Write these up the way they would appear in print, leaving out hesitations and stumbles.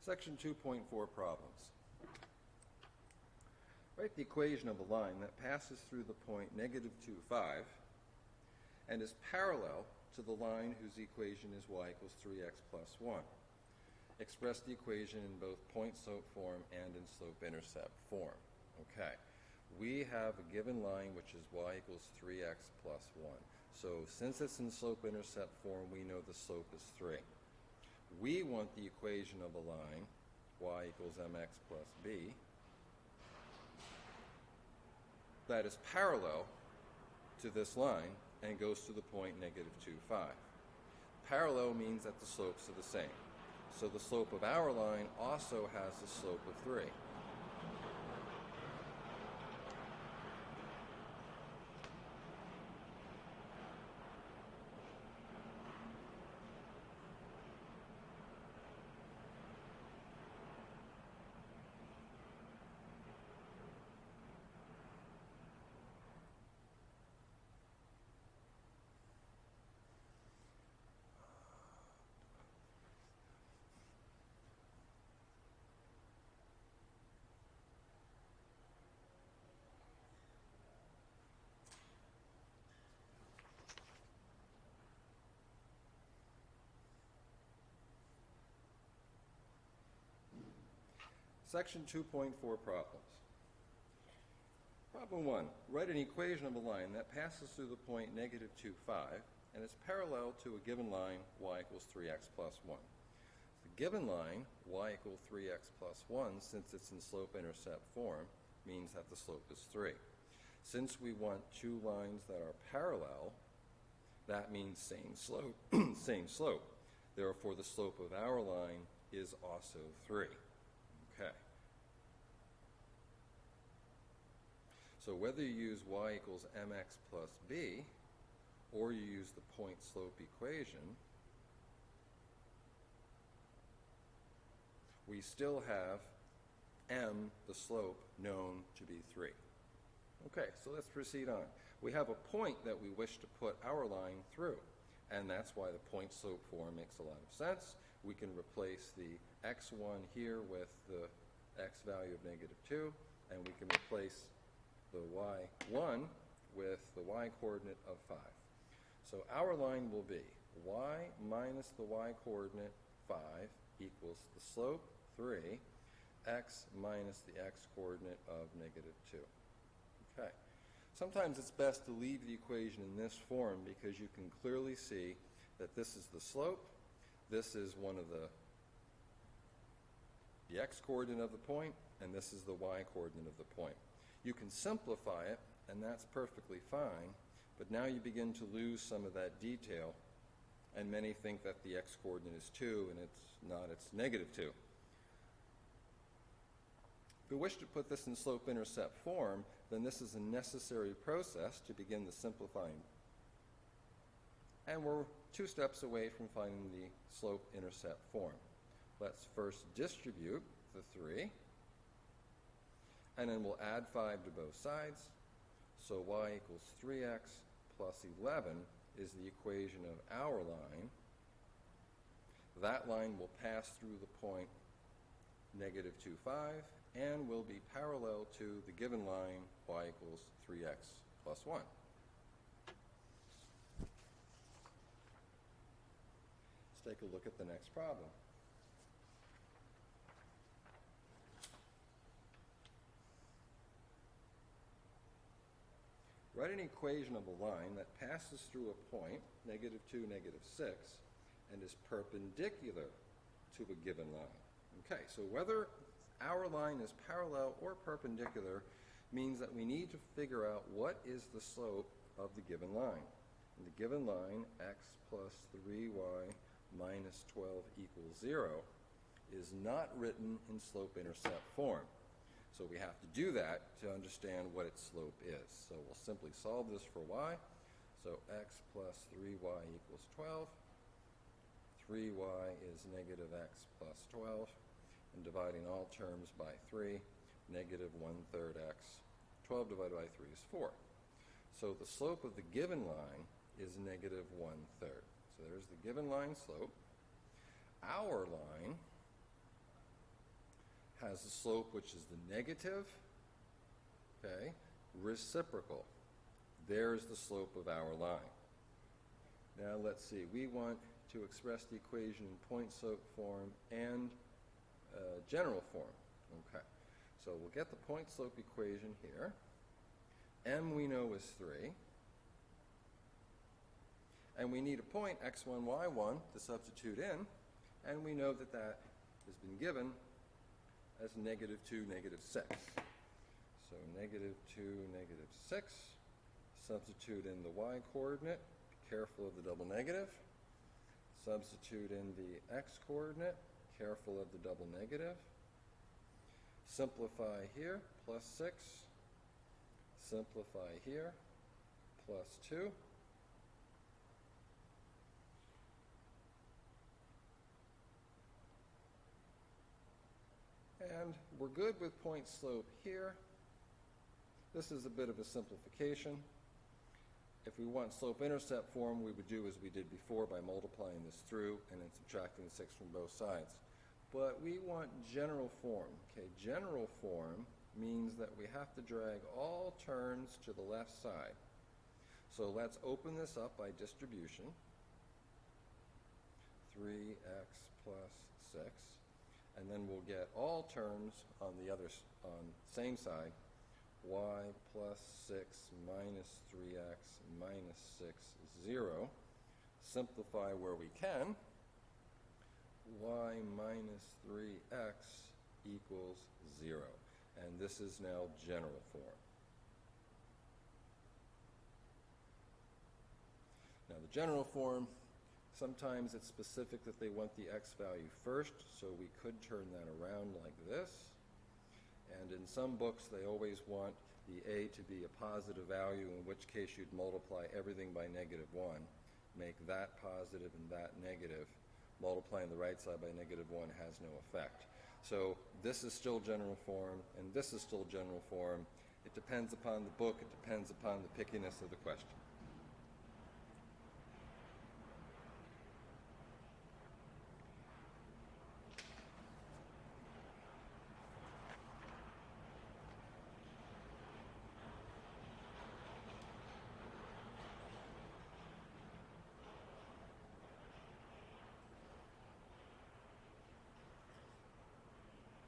Section 2.4 problems. Write the equation of a line that passes through the point -2, 5 and is parallel to the line whose equation is y equals 3x plus 1. Express the equation in both point-slope form and in slope-intercept form. Okay. We have a given line which is y equals 3x plus 1. So since it's in slope-intercept form, we know the slope is 3. We want the equation of a line, y equals mx plus b, that is parallel to this line and goes to the point -2, 5. Parallel means that the slopes are the same. So the slope of our line also has the slope of 3. Section 2.4 problems. Problem 1. Write an equation of a line that passes through the point -2, 5 and is parallel to a given line y equals 3x plus 1. The given line y equals 3x plus 1, since it's in slope-intercept form, means that the slope is 3. Since we want two lines that are parallel, that means same slope. Same slope. Therefore, the slope of our line is also 3. Okay. So whether you use y equals mx plus b or you use the point slope equation, we still have m, the slope, known to be 3. Okay, so let's proceed on. We have a point that we wish to put our line through, and that's why the point slope form makes a lot of sense. We can replace the x1 here with the x value of -2, and we can replace the y1 with the y coordinate of 5. So our line will be y minus the y coordinate 5 equals the slope 3, x minus the x coordinate of -2. Okay. Sometimes it's best to leave the equation in this form because you can clearly see that this is the slope, this is one of the x coordinate of the point, and this is the y coordinate of the point. You can simplify it, and that's perfectly fine, but now you begin to lose some of that detail, and many think that the x coordinate is 2, and it's not, it's -2. If we wish to put this in slope-intercept form, then this is a necessary process to begin the simplifying. And we're 2 steps away from finding the slope-intercept form. Let's first distribute the 3, and then we'll add 5 to both sides. So y equals 3x plus 11 is the equation of our line. That line will pass through the point -2, 5 and will be parallel to the given line y equals 3x plus 1. Let's take a look at the next problem. Write an equation of a line that passes through a point, -2, -6, and is perpendicular to a given line. Okay, so whether our line is parallel or perpendicular means that we need to figure out what is the slope of the given line. And the given line, x plus 3y minus 12 equals 0, is not written in slope-intercept form. So we have to do that to understand what its slope is. So we'll simply solve this for y. So x plus 3y equals 12. 3y is -x plus 12. And dividing all terms by 3, -1/3 x. 12 divided by 3 is 4. So the slope of the given line is -1/3. So there's the given line slope. Our line has the slope which is the negative, okay, reciprocal. There's the slope of our line. Now let's see, we want to express the equation in point slope form and general form. Okay, so we'll get the point slope equation here. M we know is 3. And we need a point, x1, y1, to substitute in. And we know that that has been given as -2, -6. So -2, -6. Substitute in the y coordinate. Be careful of the double negative. Substitute in the x coordinate. Careful of the double negative. Simplify here, +6. Simplify here, +2. And we're good with point slope here. This is a bit of a simplification. If we want slope-intercept form, we would do as we did before by multiplying this through and then subtracting the 6 from both sides. But we want general form. Okay, general form means that we have to drag all terms to the left side. So let's open this up by distribution. 3x plus 6. And then we'll get all terms on the same side. Y plus 6 minus 3x minus 6 is 0. Simplify where we can. Y minus 3x equals 0. And this is now general form. Now the general form, sometimes it's specific that they want the x value first, so we could turn that around like this. And in some books, they always want the a to be a positive value, in which case you'd multiply everything by -1, make that positive and that negative. Multiplying the right side by -1 has no effect. So this is still general form, and this is still general form. It depends upon the book. It depends upon the pickiness of the question.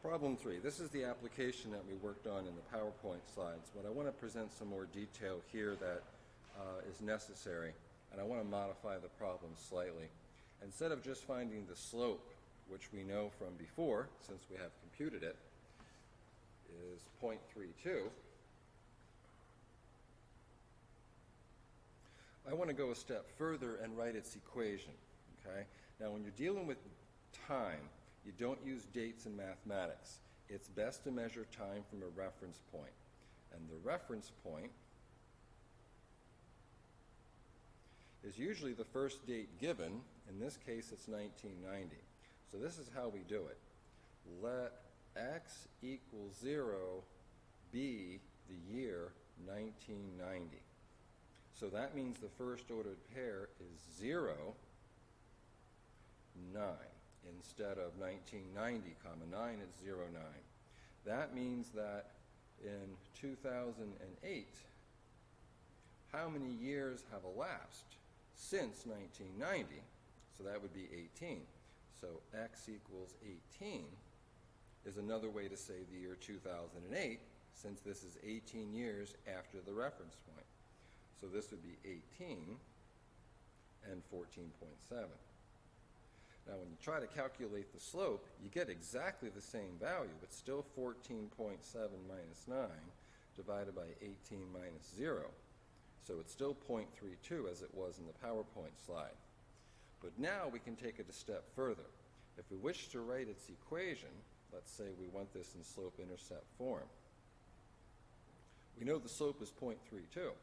Problem 3. This is the application that we worked on in the PowerPoint slides, but I want to present some more detail here that is necessary, and I want to modify the problem slightly. Instead of just finding the slope, which we know from before, since we have computed it, is 0.32, I want to go a step further and write its equation. Okay? Now, when you're dealing with time, you don't use dates in mathematics. It's best to measure time from a reference point. And the reference point is usually the first date given. In this case, it's 1990. So this is how we do it. Let x equal 0 be the year 1990. So that means the first ordered pair is 0, 9. Instead of 1990, 9, it's 0, 9. That means that in 2008, how many years have elapsed since 1990? So that would be 18. So x equals 18 is another way to say the year 2008, since this is 18 years after the reference point. So this would be 18 and 14.7. Now, when you try to calculate the slope, you get exactly the same value. It's still 14.7 minus 9 divided by 18 minus 0. So it's still 0.32 as it was in the PowerPoint slide. But now we can take it a step further. If we wish to write its equation, let's say we want this in slope-intercept form. We know the slope is 0.32.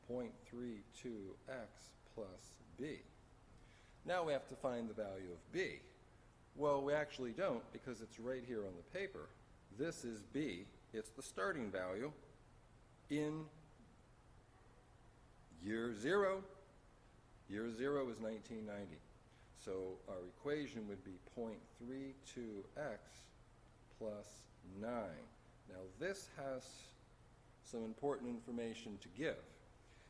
0.32x plus b. Now we have to find the value of b. Well, we actually don't, because it's right here on the paper. This is b. It's the starting value in year 0. Year 0 is 1990. So our equation would be 0.32x plus 9. Now this has some important information to give.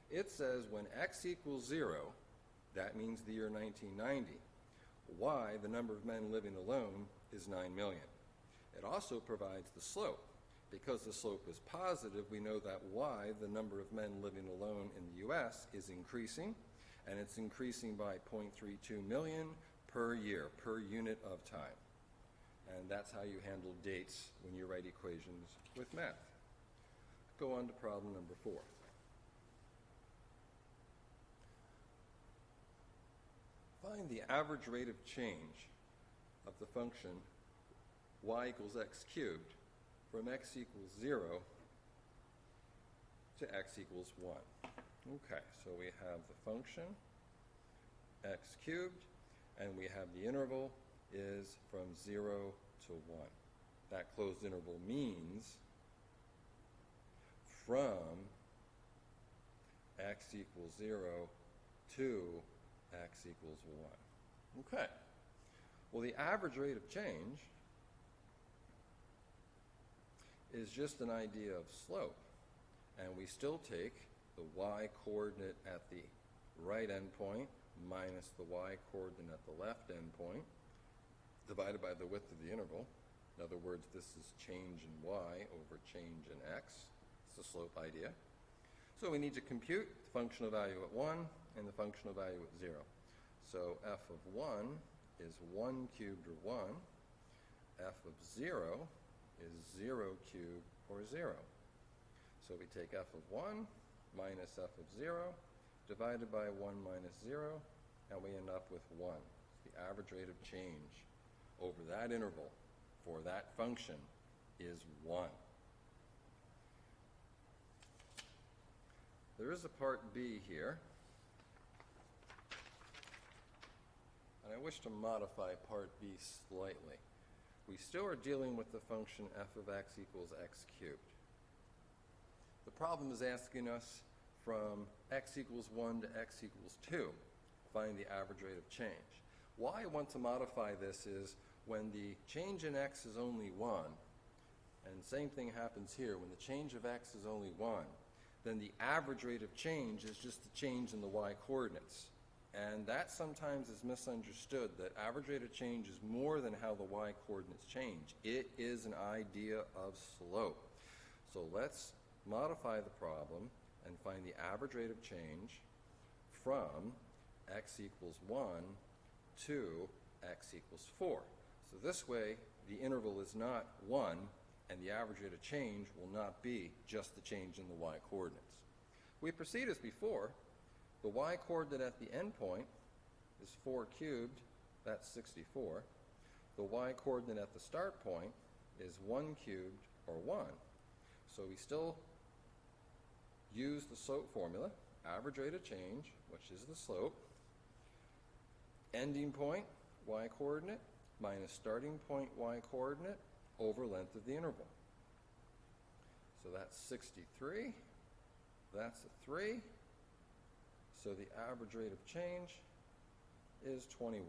It says when x equals 0, that means the year 1990, y, the number of men living alone, is 9 million. It also provides the slope. Because the slope is positive, we know that y, the number of men living alone in the U.S., is increasing, and it's increasing by 0.32 million per year, per unit of time. And that's how you handle dates when you write equations with math. Go on to problem number 4. Find the average rate of change of the function y equals x cubed from x equals 0 to x equals 1. Okay, so we have the function x cubed, and we have the interval is from 0 to 1. That closed interval means from x equals 0 to x equals 1. Okay. Well, the average rate of change is just an idea of slope. And we still take the y coordinate at the right endpoint minus the y coordinate at the left endpoint divided by the width of the interval. In other words, this is change in y over change in x. It's the slope idea. So we need to compute the functional value at 1 and the functional value at 0. So f of 1 is 1 cubed or 1. F of 0 is 0 cubed or 0. So we take f of 1 minus f of 0 divided by 1 minus 0, and we end up with 1. The average rate of change over that interval for that function is 1. There is a part B here, and I wish to modify part B slightly. We still are dealing with the function f of x equals x cubed. The problem is asking us from x equals 1 to x equals 2, find the average rate of change. Why I want to modify this is when the change in x is only 1, and same thing happens here, when the change of x is only 1, then the average rate of change is just the change in the y coordinates. And that sometimes is misunderstood, that average rate of change is more than how the y coordinates change. It is an idea of slope. So let's modify the problem and find the average rate of change from x equals 1 to x equals 4. So this way, the interval is not 1, and the average rate of change will not be just the change in the y coordinates. We proceed as before. The y coordinate at the endpoint is 4 cubed, that's 64. The y coordinate at the start point is 1 cubed, or 1. So we still use the slope formula, average rate of change, which is the slope, ending point, y coordinate, minus starting point, y coordinate, over length of the interval. So that's 63, that's a 3, so the average rate of change is 21.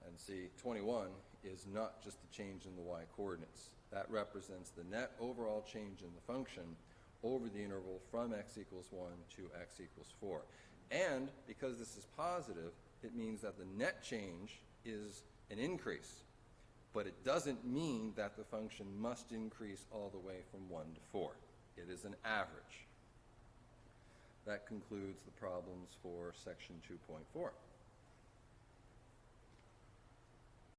And see, 21 is not just the change in the y coordinates. That represents the net overall change in the function over the interval from x equals 1 to x equals 4. And because this is positive, it means that the net change is an increase. But it doesn't mean that the function must increase all the way from 1 to 4. It is an average. That concludes the problems for section 2.4.